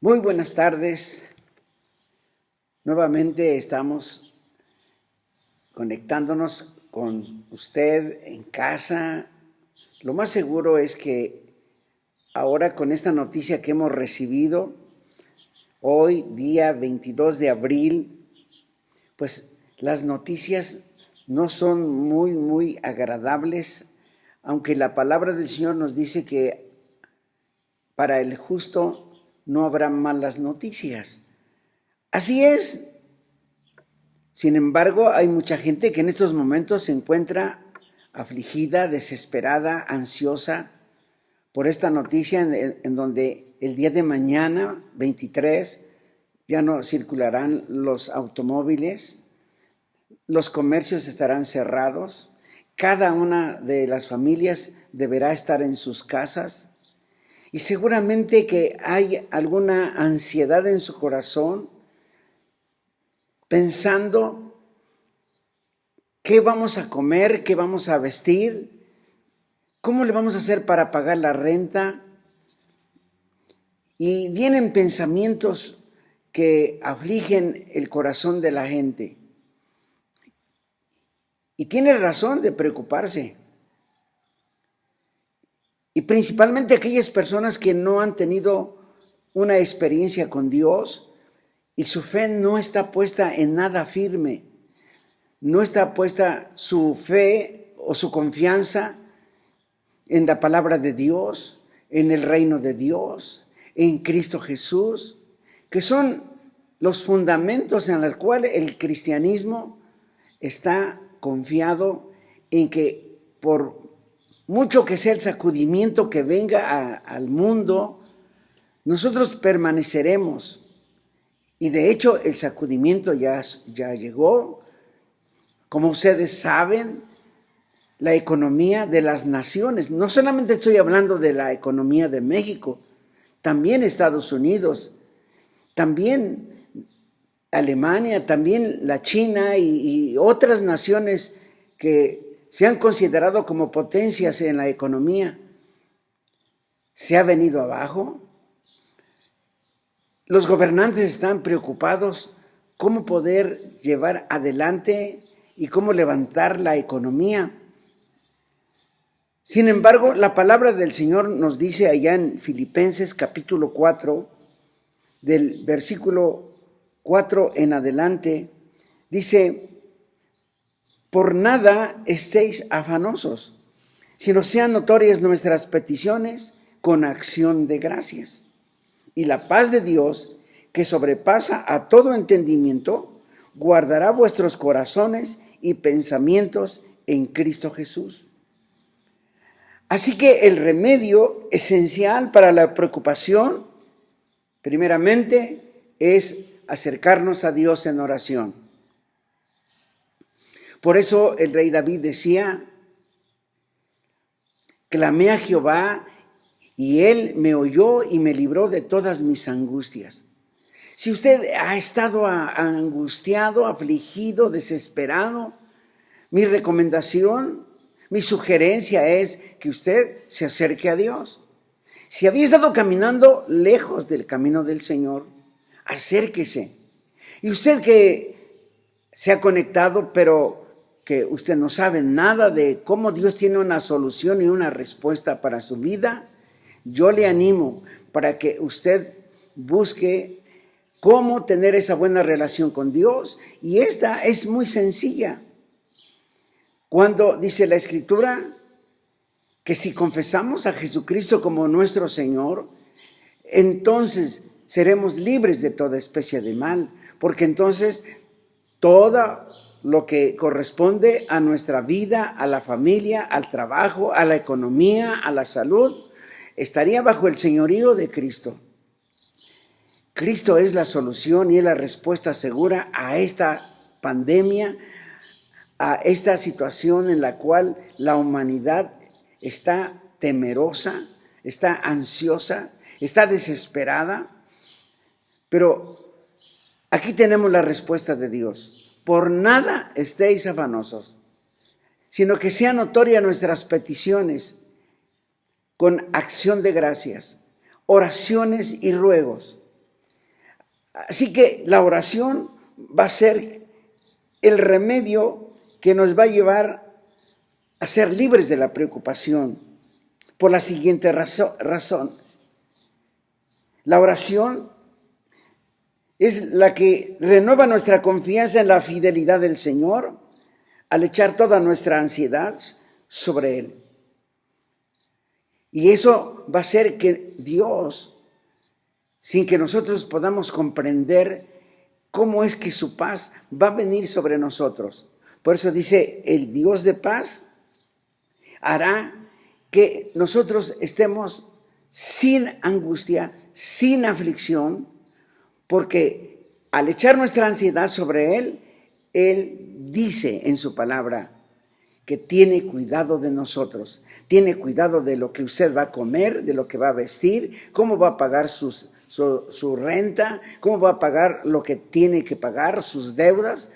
Muy buenas tardes. Nuevamente estamos conectándonos con usted en casa. Lo más seguro es que ahora con esta noticia que hemos recibido, hoy día 22 de abril, pues las noticias no son muy agradables, aunque la palabra del Señor nos dice que para el justo no habrá malas noticias. Así es. Sin embargo, hay mucha gente que en estos momentos se encuentra afligida, desesperada, ansiosa por esta noticia en donde el día de mañana, 23, ya no circularán los automóviles, los comercios estarán cerrados, cada una de las familias deberá estar en sus casas y seguramente que hay alguna ansiedad en su corazón pensando qué vamos a comer, qué vamos a vestir, cómo le vamos a hacer para pagar la renta. Y vienen pensamientos que afligen el corazón de la gente. Y tiene razón de preocuparse. Y principalmente aquellas personas que no han tenido una experiencia con Dios y su fe no está puesta en nada firme. No está puesta su fe o su confianza en la palabra de Dios, en el reino de Dios, en Cristo Jesús, que son los fundamentos en los cuales el cristianismo está confiado en que por mucho que sea el sacudimiento que venga al mundo, nosotros permaneceremos. Y de hecho el sacudimiento ya llegó. Como ustedes saben, la economía de las naciones, no solamente estoy hablando de la economía de México, también Estados Unidos, también Alemania, también la China y otras naciones que se han considerado como potencias en la economía, se ha venido abajo. Los gobernantes están preocupados cómo poder llevar adelante y cómo levantar la economía. Sin embargo, la palabra del Señor nos dice allá en Filipenses capítulo 4, del versículo 4 en adelante, dice: por nada estéis afanosos, sino sean notorias nuestras peticiones con acción de gracias. Y la paz de Dios, que sobrepasa a todo entendimiento, guardará vuestros corazones y pensamientos en Cristo Jesús. Así que el remedio esencial para la preocupación, primeramente, es acercarnos a Dios en oración. Por eso el rey David decía: clamé a Jehová y él me oyó y me libró de todas mis angustias. Si usted ha estado angustiado, afligido, desesperado, mi recomendación, mi sugerencia es que usted se acerque a Dios. Si había estado caminando lejos del camino del Señor, acérquese. Y usted que se ha conectado, pero que usted no sabe nada de cómo Dios tiene una solución y una respuesta para su vida, yo le animo para que usted busque cómo tener esa buena relación con Dios. Y esta es muy sencilla. Cuando dice la Escritura que si confesamos a Jesucristo como nuestro Señor, entonces seremos libres de toda especie de mal, porque entonces todo lo que corresponde a nuestra vida, a la familia, al trabajo, a la economía, a la salud, estaría bajo el señorío de Cristo. Cristo es la solución y es la respuesta segura a esta pandemia, a esta situación en la cual la humanidad está temerosa, está ansiosa, está desesperada. Pero aquí tenemos la respuesta de Dios: por nada estéis afanosos, sino que sean notorias nuestras peticiones con acción de gracias, oraciones y ruegos. Así que la oración va a ser el remedio que nos va a llevar a ser libres de la preocupación por las siguientes razones. La oración es la que renueva nuestra confianza en la fidelidad del Señor al echar toda nuestra ansiedad sobre Él. Y eso va a hacer que Dios, sin que nosotros podamos comprender cómo es que su paz va a venir sobre nosotros. Por eso dice, el Dios de paz hará que nosotros estemos sin angustia, sin aflicción, porque al echar nuestra ansiedad sobre Él, Él dice en su palabra que tiene cuidado de nosotros, tiene cuidado de lo que usted va a comer, de lo que va a vestir, cómo va a pagar su renta, cómo va a pagar lo que tiene que pagar, sus deudas.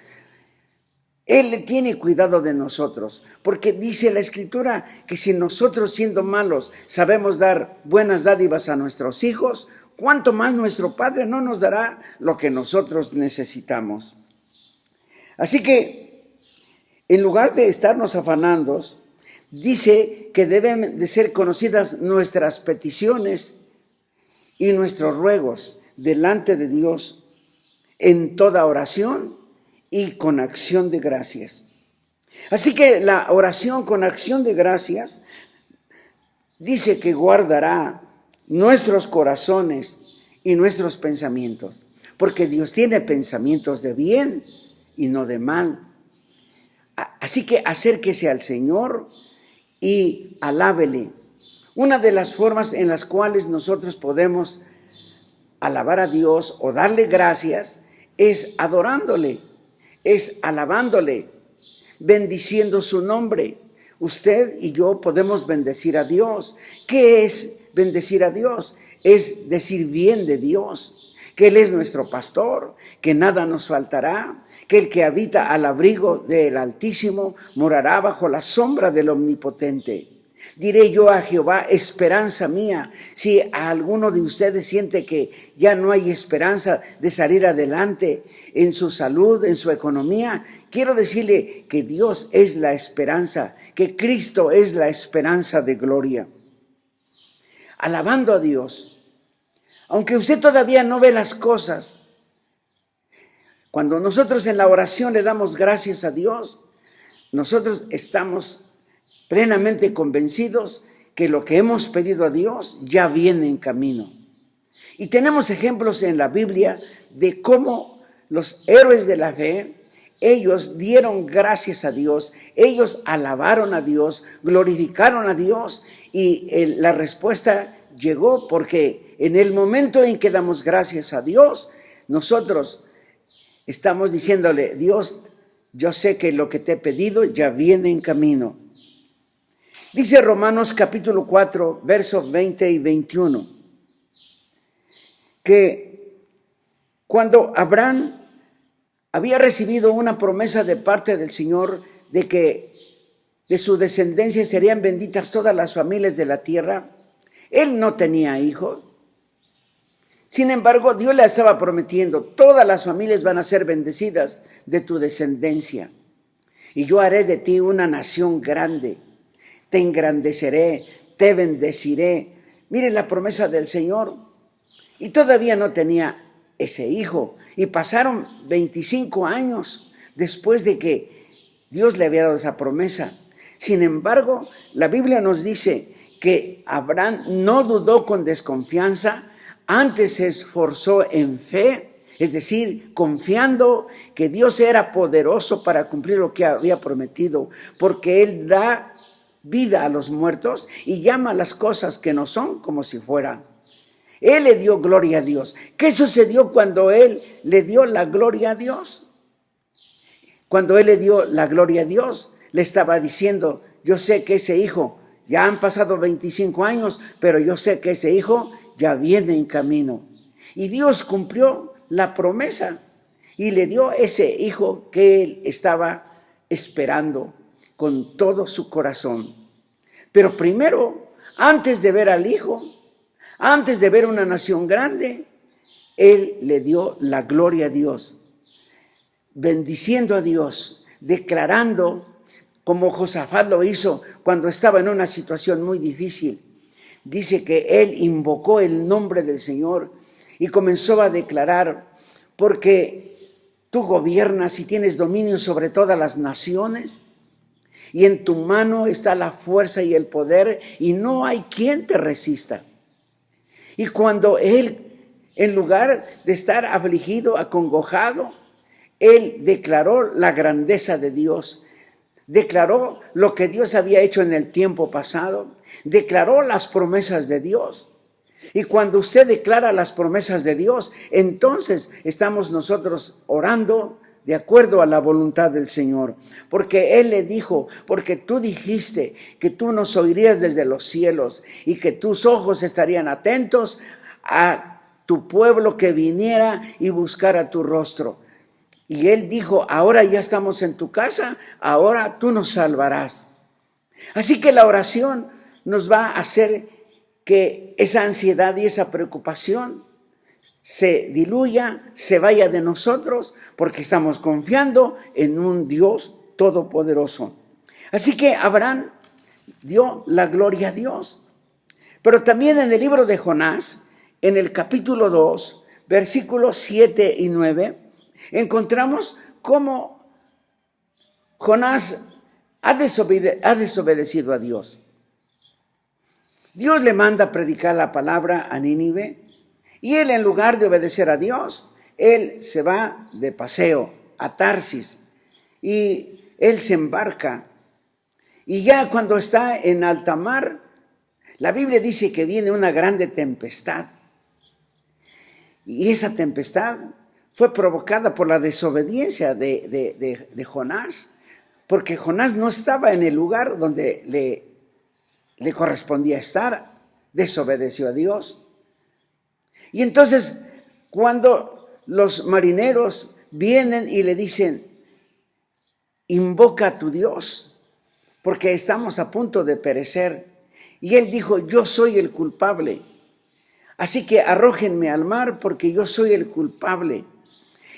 Él tiene cuidado de nosotros, porque dice la Escritura que si nosotros siendo malos sabemos dar buenas dádivas a nuestros hijos, ¿cuánto más nuestro Padre no nos dará lo que nosotros necesitamos? Así que, en lugar de estarnos afanando, dice que deben de ser conocidas nuestras peticiones y nuestros ruegos delante de Dios en toda oración y con acción de gracias. Así que la oración con acción de gracias dice que guardará nuestros corazones y nuestros pensamientos, porque Dios tiene pensamientos de bien y no de mal. Así que acérquese al Señor y alábele. Una de las formas en las cuales nosotros podemos alabar a Dios o darle gracias es adorándole, es alabándole, bendiciendo su nombre. Usted y yo podemos bendecir a Dios. ¿Qué es bendecir a Dios? Es decir bien de Dios, que Él es nuestro pastor, que nada nos faltará, que el que habita al abrigo del Altísimo morará bajo la sombra del Omnipotente. Diré yo a Jehová, esperanza mía. Si a alguno de ustedes siente que ya no hay esperanza de salir adelante en su salud, en su economía, quiero decirle que Dios es la esperanza, que Cristo es la esperanza de gloria. Alabando a Dios. Aunque usted todavía no ve las cosas, cuando nosotros en la oración le damos gracias a Dios, nosotros estamos plenamente convencidos que lo que hemos pedido a Dios ya viene en camino. Y tenemos ejemplos en la Biblia de cómo los héroes de la fe, ellos dieron gracias a Dios, ellos alabaron a Dios, glorificaron a Dios y la respuesta llegó porque en el momento en que damos gracias a Dios, nosotros estamos diciéndole, Dios, yo sé que lo que te he pedido ya viene en camino. Dice Romanos capítulo 4, versos 20 y 21, que cuando Abraham había recibido una promesa de parte del Señor de que de su descendencia serían benditas todas las familias de la tierra, él no tenía hijos. Sin embargo, Dios le estaba prometiendo, todas las familias van a ser bendecidas de tu descendencia. Y yo haré de ti una nación grande. Te engrandeceré, te bendeciré. Mire la promesa del Señor. Y todavía no tenía ese hijo. Y pasaron 25 años después de que Dios le había dado esa promesa. Sin embargo, la Biblia nos dice que Abraham no dudó con desconfianza, antes se esforzó en fe, es decir, confiando que Dios era poderoso para cumplir lo que había prometido, porque Él da vida a los muertos y llama a las cosas que no son como si fueran. Él le dio gloria a Dios. ¿Qué sucedió cuando Él le dio la gloria a Dios? Cuando Él le dio la gloria a Dios, le estaba diciendo, yo sé que ese hijo, ya han pasado 25 años, pero yo sé que ese hijo ya viene en camino. Y Dios cumplió la promesa y le dio ese hijo que él estaba esperando con todo su corazón. Pero primero, antes de ver al hijo, antes de ver una nación grande, él le dio la gloria a Dios, bendiciendo a Dios, declarando, como Josafat lo hizo cuando estaba en una situación muy difícil. Dice que él invocó el nombre del Señor y comenzó a declarar: porque tú gobiernas y tienes dominio sobre todas las naciones, y en tu mano está la fuerza y el poder, y no hay quien te resista. Y cuando él, en lugar de estar afligido, acongojado, él declaró la grandeza de Dios, declaró lo que Dios había hecho en el tiempo pasado, declaró las promesas de Dios. Y cuando usted declara las promesas de Dios, entonces estamos nosotros orando de acuerdo a la voluntad del Señor. Porque Él le dijo: porque tú dijiste que tú nos oirías desde los cielos y que tus ojos estarían atentos a tu pueblo que viniera y buscara tu rostro. Y Él dijo: ahora ya estamos en tu casa, ahora tú nos salvarás. Así que la oración nos va a hacer que esa ansiedad y esa preocupación se diluya, se vaya de nosotros, porque estamos confiando en un Dios todopoderoso. Así que Abraham dio la gloria a Dios. Pero también en el libro de Jonás, en el capítulo 2, versículos 7 y 9, encontramos cómo Jonás ha desobedecido a Dios. Dios le manda a predicar la palabra a Nínive, y él, en lugar de obedecer a Dios, él se va de paseo a Tarsis y él se embarca. Y ya cuando está en alta mar, la Biblia dice que viene una grande tempestad. Y esa tempestad fue provocada por la desobediencia de Jonás, porque Jonás no estaba en el lugar donde le correspondía estar, desobedeció a Dios. Y entonces, cuando los marineros vienen y le dicen: invoca a tu Dios, porque estamos a punto de perecer, y él dijo: yo soy el culpable, así que arrójenme al mar, porque yo soy el culpable.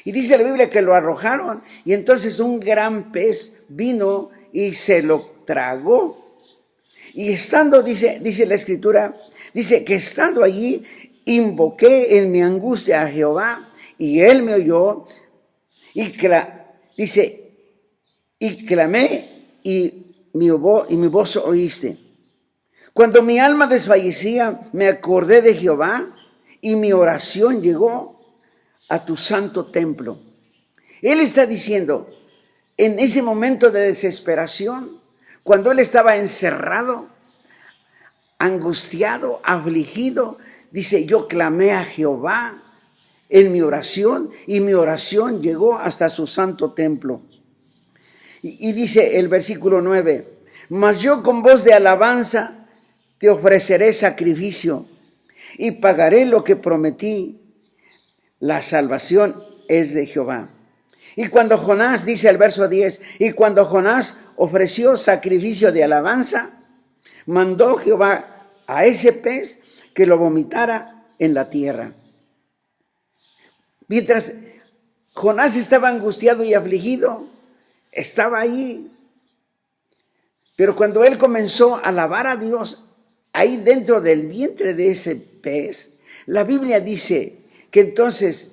Y dice la Biblia que lo arrojaron, y entonces un gran pez vino y se lo tragó. Y estando, dice la Escritura, dice que estando allí, invoqué en mi angustia a Jehová, y él me oyó, y clamé, y mi voz oíste. Cuando mi alma desfallecía, me acordé de Jehová, y mi oración llegó a tu santo templo. Él está diciendo, en ese momento de desesperación, cuando él estaba encerrado, angustiado, afligido, dice: yo clamé a Jehová en mi oración, y mi oración llegó hasta su santo templo. Y dice el versículo 9: mas yo con voz de alabanza te ofreceré sacrificio, y pagaré lo que prometí. La salvación es de Jehová. Y cuando Jonás, dice el verso 10, y cuando Jonás ofreció sacrificio de alabanza, mandó Jehová a ese pez que lo vomitara en la tierra. Mientras Jonás estaba angustiado y afligido, estaba ahí. Pero cuando él comenzó a alabar a Dios, ahí dentro del vientre de ese pez, la Biblia dice que entonces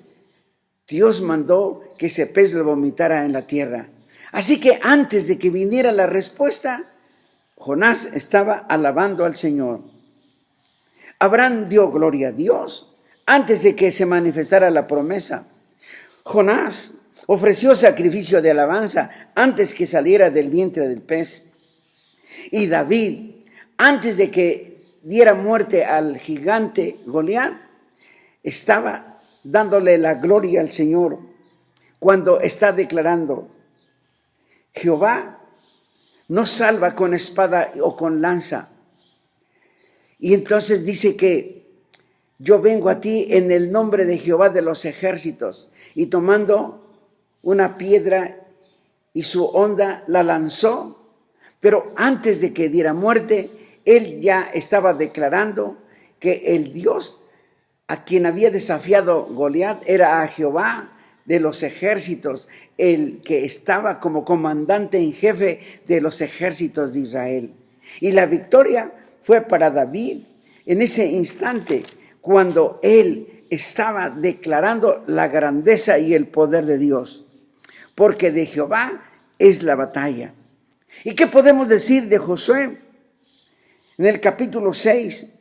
Dios mandó que ese pez lo vomitara en la tierra. Así que antes de que viniera la respuesta, Jonás estaba alabando al Señor. Abraham dio gloria a Dios antes de que se manifestara la promesa. Jonás ofreció sacrificio de alabanza antes que saliera del vientre del pez. Y David, antes de que diera muerte al gigante Goliat, estaba dándole la gloria al Señor cuando está declarando: Jehová no salva con espada o con lanza. Y entonces dice que yo vengo a ti en el nombre de Jehová de los ejércitos. Y tomando una piedra y su honda la lanzó. Pero antes de que diera muerte, él ya estaba declarando que el Dios a quien había desafiado Goliat era a Jehová de los ejércitos, el que estaba como comandante en jefe de los ejércitos de Israel. Y la victoria fue para David en ese instante, cuando él estaba declarando la grandeza y el poder de Dios, porque de Jehová es la batalla. ¿Y qué podemos decir de Josué? En el capítulo 6,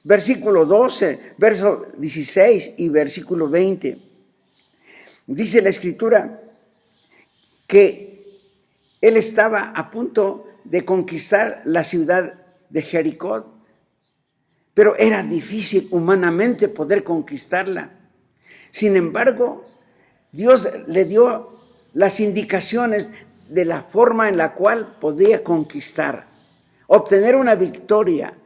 versículo 12, verso 16 y versículo 20, dice la Escritura que él estaba a punto de conquistar la ciudad de Jericó, pero era difícil humanamente poder conquistarla. Sin embargo, Dios le dio las indicaciones de la forma en la cual podía conquistar, obtener una victoria.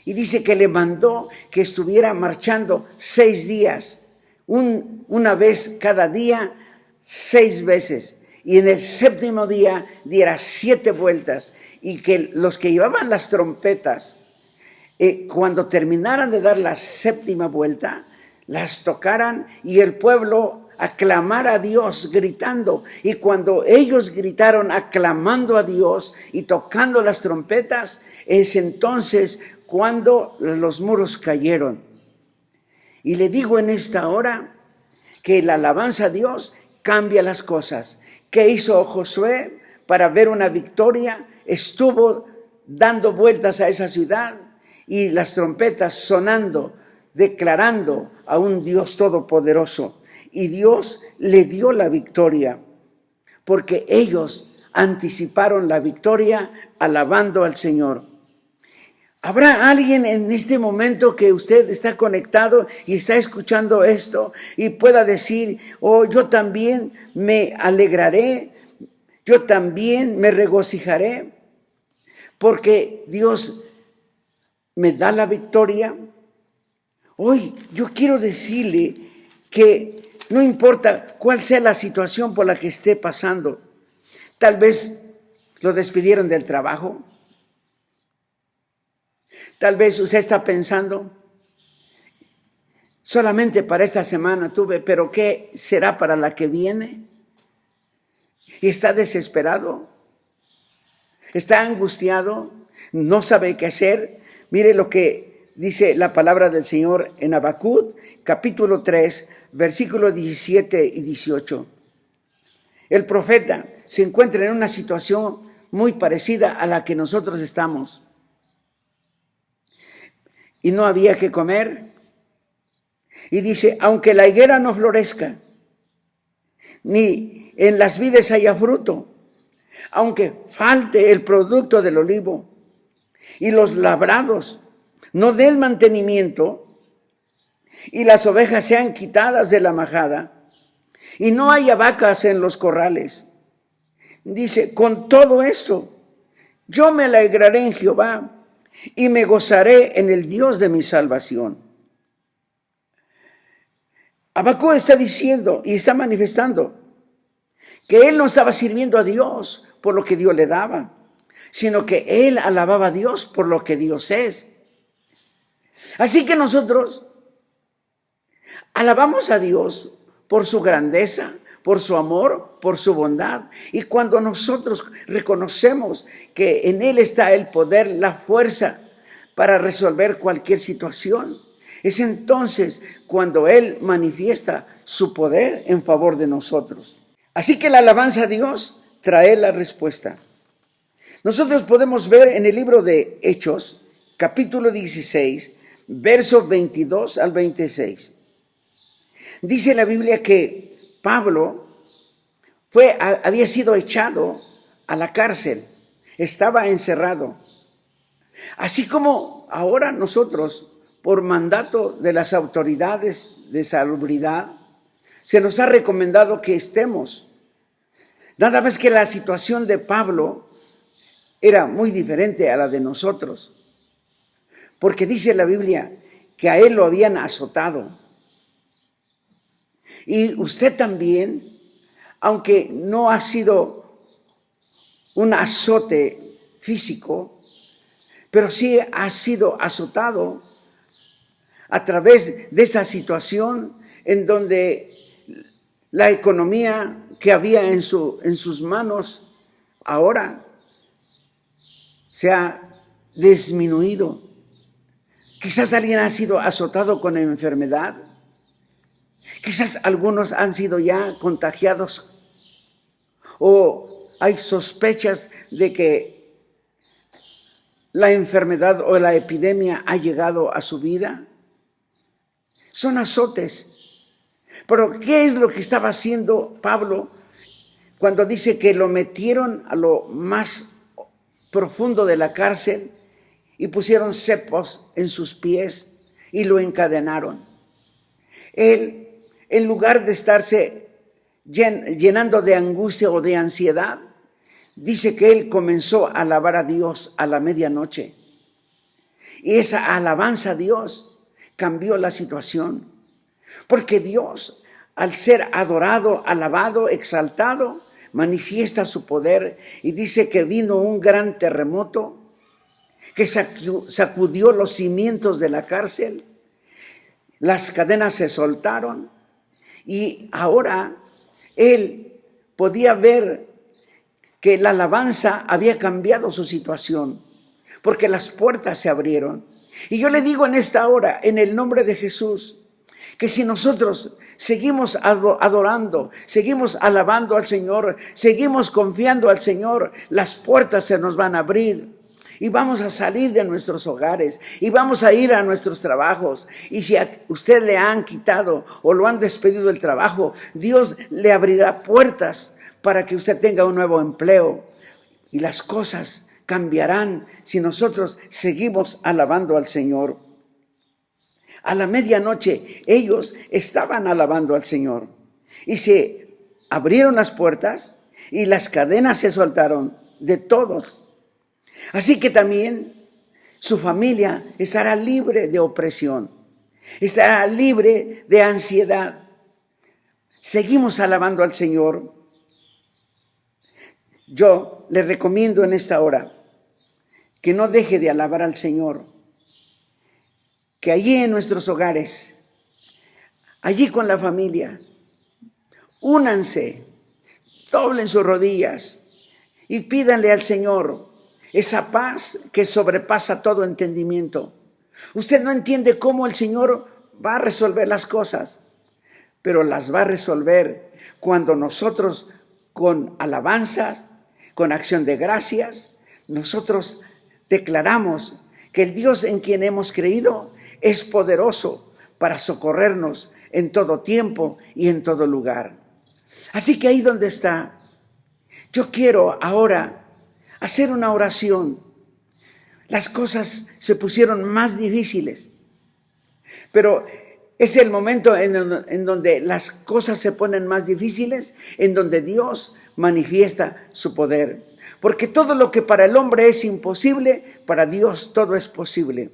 Y dice que le mandó que estuviera marchando 6 días, una vez cada día, 6 veces. Y en el 7º día diera 7 vueltas, y que los que llevaban las trompetas, cuando terminaran de dar la 7ª vuelta, las tocaran y el pueblo aclamara a Dios gritando. Y cuando ellos gritaron aclamando a Dios y tocando las trompetas, es entonces cuando los muros cayeron. Y le digo en esta hora que la alabanza a Dios cambia las cosas. ¿Qué hizo Josué para ver una victoria? Estuvo dando vueltas a esa ciudad y las trompetas sonando, declarando a un Dios todopoderoso. Y Dios le dio la victoria, porque ellos anticiparon la victoria alabando al Señor. ¿Habrá alguien en este momento que usted está conectado y está escuchando esto y pueda decir, oh, yo también me alegraré, yo también me regocijaré, porque Dios me da la victoria? Hoy yo quiero decirle que no importa cuál sea la situación por la que esté pasando, tal vez lo despidieron del trabajo, tal vez usted está pensando, solamente para esta semana tuve, pero ¿qué será para la que viene? Y está desesperado, está angustiado, no sabe qué hacer. Mire lo que dice la palabra del Señor en Habacuc, capítulo 3, versículos 17 y 18. El profeta se encuentra en una situación muy parecida a la que nosotros estamos. Y no había que comer. Y dice, aunque la higuera no florezca, ni en las vides haya fruto, aunque falte el producto del olivo, y los labrados no den mantenimiento, y las ovejas sean quitadas de la majada, y no haya vacas en los corrales. Dice, con todo esto, yo me alegraré en Jehová, y me gozaré en el Dios de mi salvación. Habacuc está diciendo y está manifestando que él no estaba sirviendo a Dios por lo que Dios le daba, sino que él alababa a Dios por lo que Dios es. Así que nosotros alabamos a Dios por su grandeza, por su amor, por su bondad. Y cuando nosotros reconocemos que en Él está el poder, la fuerza para resolver cualquier situación, es entonces cuando Él manifiesta su poder en favor de nosotros. Así que la alabanza a Dios trae la respuesta. Nosotros podemos ver en el libro de Hechos, capítulo 16, versos 22 al 26. Dice la Biblia que Pablo había sido echado a la cárcel, estaba encerrado. Así como ahora nosotros, por mandato de las autoridades de salubridad, se nos ha recomendado que estemos. Nada más que la situación de Pablo era muy diferente a la de nosotros, porque dice la Biblia que a él lo habían azotado. Y usted también, aunque no ha sido un azote físico, pero sí ha sido azotado, a través de esa situación en donde la economía que había en sus manos ahora se ha disminuido. Quizás alguien ha sido azotado con enfermedad. Quizás algunos han sido ya contagiados o hay sospechas de que la enfermedad o la epidemia ha llegado a su vida. Son azotes. Pero ¿qué es lo que estaba haciendo Pablo cuando dice que lo metieron a lo más profundo de la cárcel y pusieron cepos en sus pies y lo encadenaron? Él, en lugar de estarse llenando de angustia o de ansiedad, dice que él comenzó a alabar a Dios a la medianoche. Y esa alabanza a Dios cambió la situación. Porque Dios, al ser adorado, alabado, exaltado, manifiesta su poder. Y dice que vino un gran terremoto que sacudió los cimientos de la cárcel. Las cadenas se soltaron. Y ahora él podía ver que la alabanza había cambiado su situación, porque las puertas se abrieron. Y yo le digo en esta hora, en el nombre de Jesús, que si nosotros seguimos adorando, seguimos alabando al Señor, seguimos confiando al Señor, las puertas se nos van a abrir. Y vamos a salir de nuestros hogares y vamos a ir a nuestros trabajos. Y si a usted le han quitado o lo han despedido del trabajo, Dios le abrirá puertas para que usted tenga un nuevo empleo. Y las cosas cambiarán si nosotros seguimos alabando al Señor. A la medianoche ellos estaban alabando al Señor. Y se abrieron las puertas y las cadenas se soltaron de todos. Así que también su familia estará libre de opresión, estará libre de ansiedad. Seguimos alabando al Señor. Yo le recomiendo en esta hora que no deje de alabar al Señor, que allí en nuestros hogares, allí con la familia, únanse, doblen sus rodillas y pídanle al Señor esa paz que sobrepasa todo entendimiento. Usted no entiende cómo el Señor va a resolver las cosas, pero las va a resolver cuando nosotros con alabanzas, con acción de gracias, nosotros declaramos que el Dios en quien hemos creído es poderoso para socorrernos en todo tiempo y en todo lugar. Así que ahí donde está, yo quiero ahora hacer una oración. Las cosas se pusieron más difíciles, pero es el momento en donde las cosas se ponen más difíciles, en donde Dios manifiesta su poder. Porque todo lo que para el hombre es imposible, para Dios todo es posible.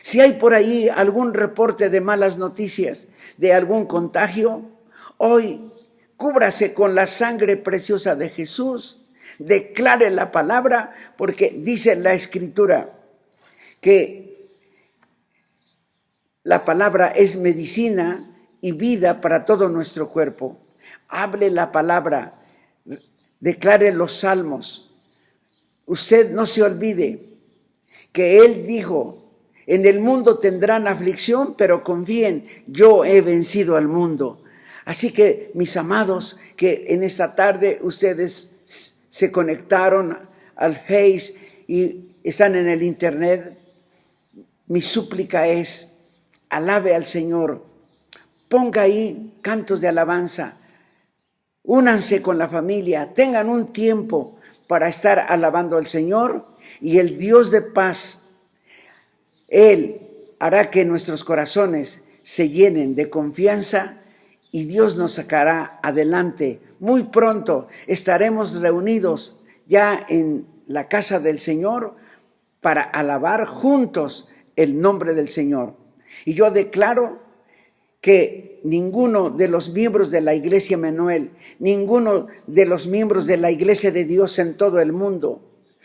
Si hay por ahí algún reporte de malas noticias, de algún contagio, hoy cúbrase con la sangre preciosa de Jesús. Declare la palabra, porque dice la Escritura que la palabra es medicina y vida para todo nuestro cuerpo. Hable la palabra, declare los salmos. Usted no se olvide que Él dijo: en el mundo tendrán aflicción, pero confíen, yo he vencido al mundo. Así que, mis amados, que en esta tarde ustedes se conectaron al Face y están en el internet, mi súplica es: alabe al Señor, ponga ahí cantos de alabanza, únanse con la familia, tengan un tiempo para estar alabando al Señor, y el Dios de paz, Él hará que nuestros corazones se llenen de confianza y Dios nos sacará adelante. Muy pronto estaremos reunidos ya en la casa del Señor para alabar juntos el nombre del Señor. Y yo declaro que ninguno de los miembros de la Iglesia Emmanuel, ninguno de los miembros de la Iglesia de Dios en todo el mundo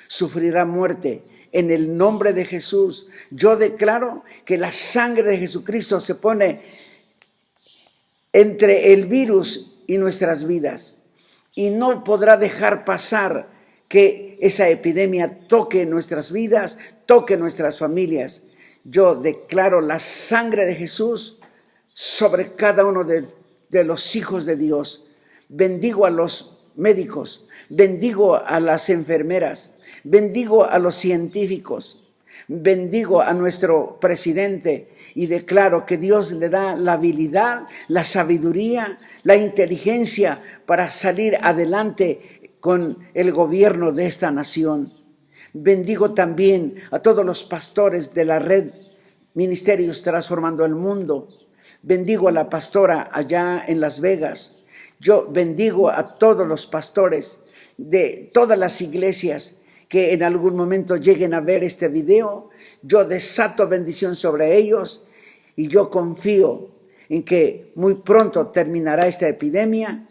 sufrirá muerte en el nombre de Jesús. Yo declaro que la sangre de Jesucristo se pone entre el virus y nuestras vidas y no podrá dejar pasar que esa epidemia toque nuestras vidas, toque nuestras familias. Yo declaro la sangre de Jesús sobre cada uno de los hijos de Dios. Bendigo a los médicos, bendigo a las enfermeras, bendigo a los científicos, bendigo a nuestro presidente y declaro que Dios le da la habilidad, la sabiduría, la inteligencia para salir adelante con el gobierno de esta nación. Bendigo también a todos los pastores de la red Ministerios Transformando el Mundo. Bendigo a la pastora allá en Las Vegas. Yo bendigo a todos los pastores de todas las iglesias que en algún momento lleguen a ver este video. Yo desato bendición sobre ellos y yo confío en que muy pronto terminará esta epidemia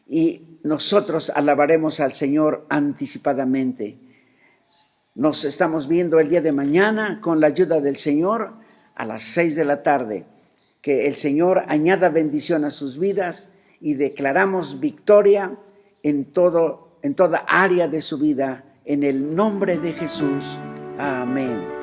y nosotros alabaremos al Señor anticipadamente. Nos estamos viendo el día de mañana con la ayuda del Señor a las 6 de la tarde. Que el Señor añada bendición a sus vidas y declaramos victoria en toda área de su vida, en el nombre de Jesús. Amén.